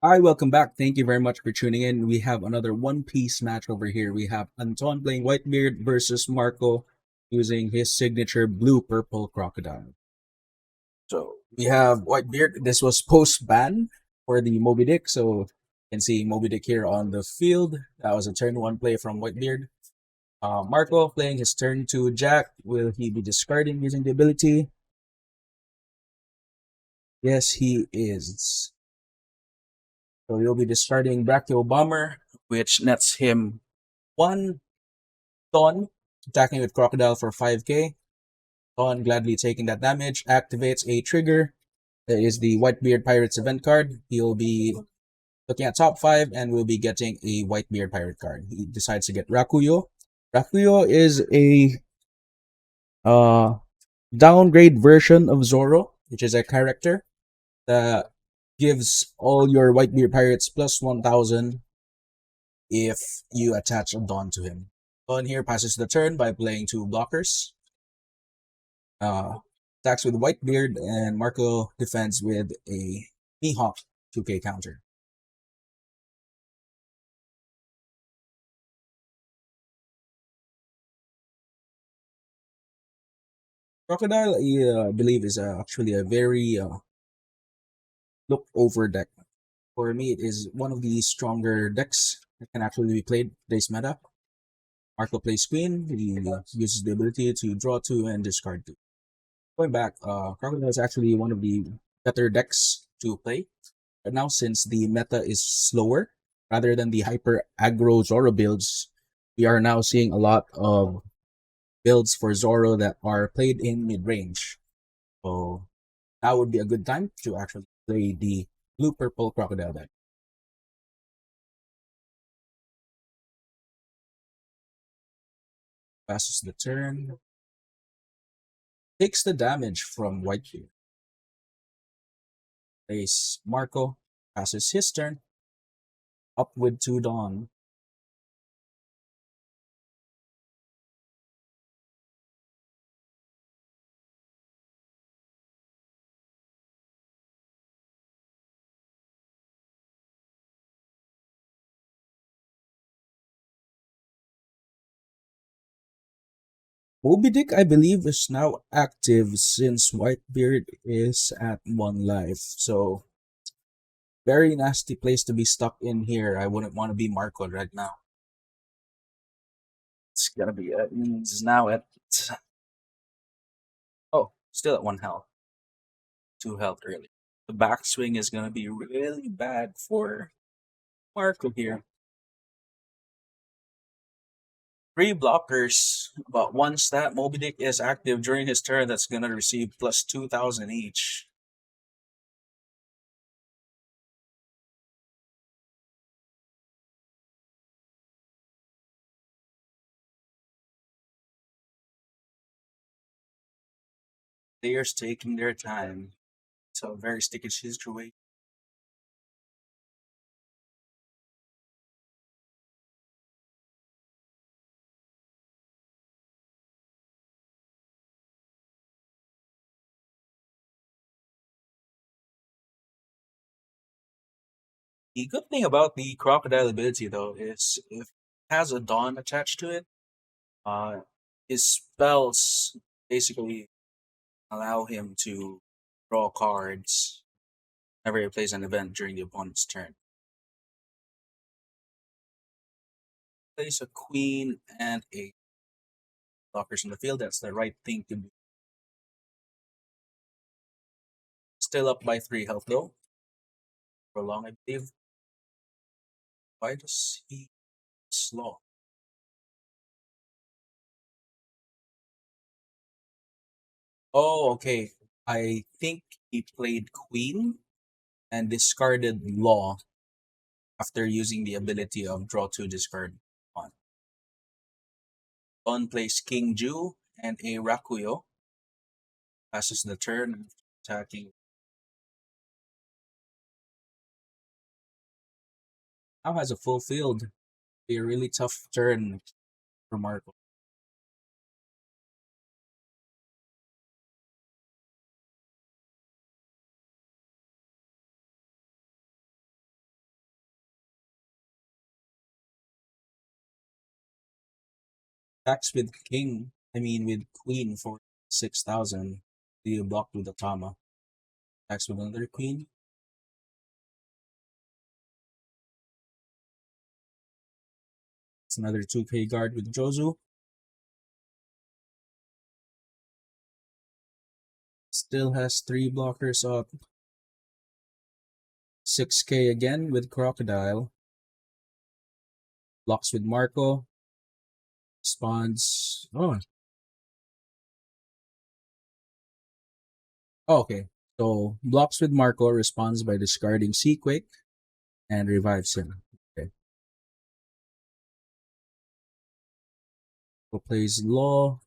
Hi, welcome back. Thank you very much for tuning in. We have another One Piece match over here. We have Anton playing Whitebeard versus Marco using his signature blue-purple crocodile. So we have Whitebeard. This was post-ban for the Moby Dick. So you can see Moby Dick here on the field. That was a turn one play from Whitebeard. Marco playing his turn two Jack. Will he be discarding using the ability? Yes, he is. So he'll be discarding Brachio Bomber, which nets him one Thon, attacking with Crocodile for 5k. Thon gladly taking that damage, activates a trigger. That is the Whitebeard Pirates event card. He'll be looking at top 5 and will be getting a Whitebeard Pirate card. He decides to get Rakuyo. Rakuyo is a uh, downgrade version of Zoro, which is a character that gives all your Whitebeard Pirates plus 1000 if you attach a Dawn to him. Dawn here passes the turn by playing two blockers. Attacks with Whitebeard, and Marco defends with a Mihawk 2k counter. Crocodile, I believe, is actually a very looked over deck. For me, it is one of the stronger decks that can actually be played today's meta. Marco plays Queen, he uses the ability to draw two and discard two. Going back, Crocodile is actually one of the better decks to play. But now, since the meta is slower, rather than the hyper aggro Zoro builds, we are now seeing a lot of builds for Zoro that are played in mid range. So that would be a good time to actually play the blue purple crocodile deck. Passes the turn, takes the damage from Whitebeard. Plays Marco, passes his turn, up with two Dawn. Moby Dick, I believe, is now active since Whitebeard is at one life. So, very nasty place to be stuck in here. I wouldn't want to be Marco right now. It's gonna be he's now at still at one health, two health early. The backswing is gonna be really bad for Marco here. Three blockers, but once that Moby Dick is active during his turn, that's gonna receive plus 2000 each. Players taking their time. So very sticky situation. The good thing about the crocodile ability though is if it has a dawn attached to it, uh his spells basically allow him to draw cards whenever he plays an event during the opponent's turn. Plays a queen and a blockers in the field. That's the right thing to do. Still up by 3 health though. For long, I believe. Why does he slow? Oh, okay. I think he played queen and discarded law after using the ability of draw two discard one. On plays King Ju and a Rakuyo. Passes the turn attacking. Now has a full field. Be a really tough turn for Marco. Attacks with with queen for 6,000. Do you block with the Tama? Attacks with another queen. It's another 2K guard with Jozu. Still has 3 blockers up. 6K again with Crocodile. Blocks with Marco. Responds. Okay. So blocks with Marco, responds by discarding Seaquake and revives him. Okay. So plays Law.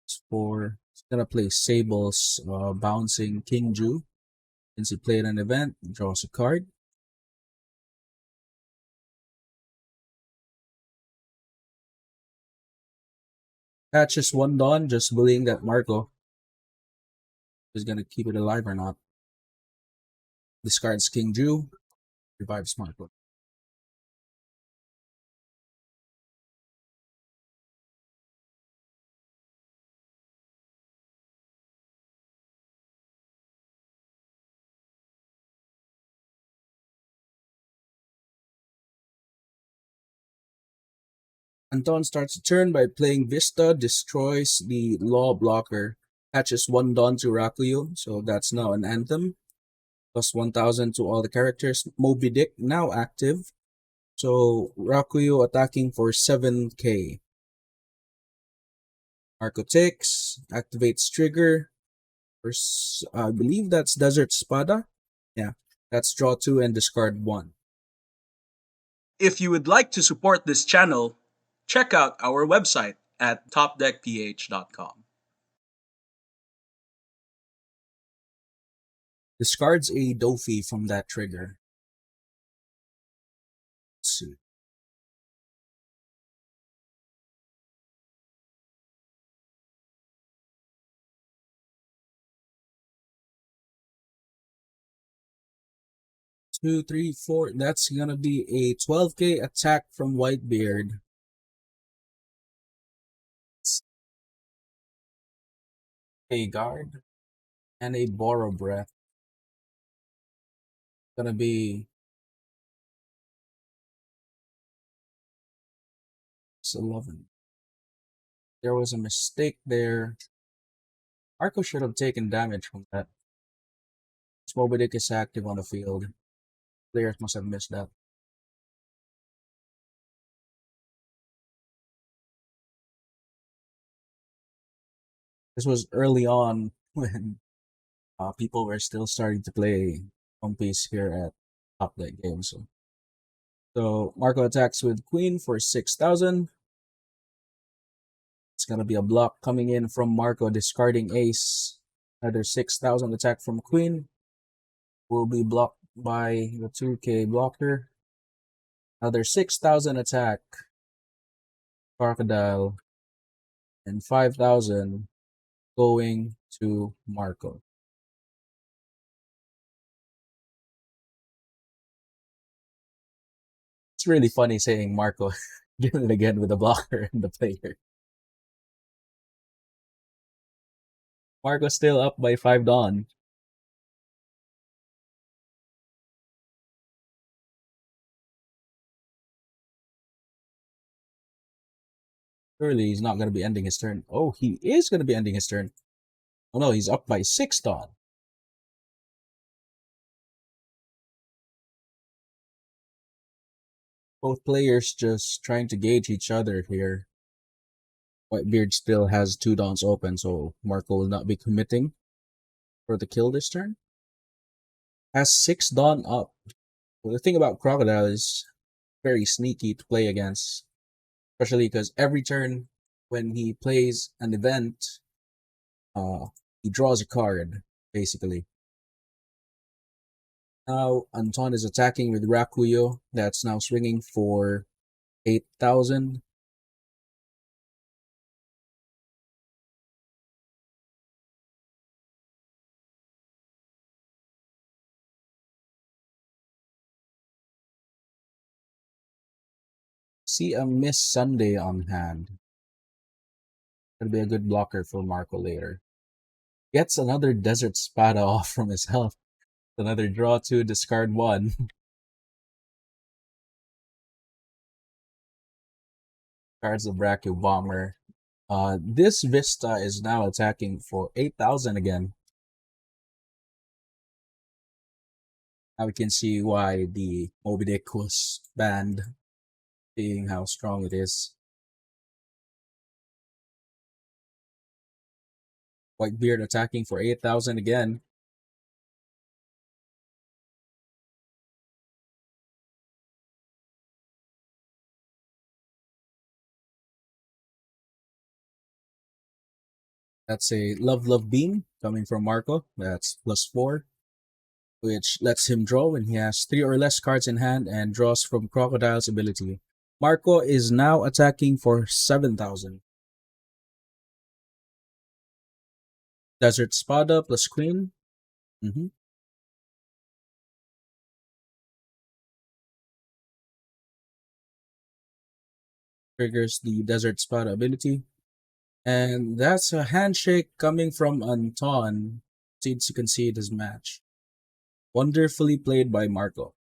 He's gonna play Sable's bouncing King Ju. Since he played an event, draws a card. Catches one Dawn, just bullying that Marco is gonna keep it alive or not. Discards King Ju, revives Marco. Anton starts the turn by playing Vista, destroys the Law blocker, catches one Dawn to Rakuyo, so that's now an Anthem. Plus 1,000 to all the characters. Moby Dick now active. So Rakuyo attacking for 7K. Marco takes, activates trigger. First, I believe that's Desert Spada. Yeah, that's draw 2 and discard 1. If you would like to support this channel, check out our website at topdeckph.com. Discards a Dofi from that trigger. Let's see. Two, three, four. That's gonna be a 12K attack from Whitebeard. A guard and a borrow breath. Gonna be 11. There was a mistake there. Arco should have taken damage from that. Moby Dick is active on the field. Players must have missed that. This was early on when people were still starting to play One Piece here at Top Deck Games. So Marco attacks with Queen for 6,000. It's gonna be a block coming in from Marco, discarding Ace. Another 6,000 attack from Queen will be blocked by the 2K blocker. Another 6,000 attack, Crocodile, and 5,000 going to Marco. It's really funny saying Marco again and again with the blocker and the player. Marco's still up by 5 Dawn. Surely he's not going to be ending his turn. Oh, he is going to be ending his turn. Oh no, he's up by 6 Dawn. Both players just trying to gauge each other here. Whitebeard still has 2 Dawns open, so Marco will not be committing for the kill this turn. Has 6 Dawn up. Well, the thing about Crocodile is very sneaky to play against, especially because every turn when he plays an event, he draws a card, basically. Now, Anton is attacking with Rakuyo. That's now swinging for 8,000. See a Miss Sunday on hand. Gonna be a good blocker for Marco later. Gets another Desert Spada off from his health. Another draw two, discard one. Cards the Brachio Bomber. This Vista is now attacking for 8,000 again. Now we can see why the Moby Dick was banned, seeing how strong it is. Whitebeard attacking for 8,000 again. That's a Love Love Beam coming from Marco. That's +4, which lets him draw when he has 3 or less cards in hand and draws from Crocodile's ability. Marco is now attacking for 7,000. Desert Spada plus Queen. Triggers the Desert Spada ability. And that's a handshake coming from Anton. Seems to concede his match. Wonderfully played by Marco.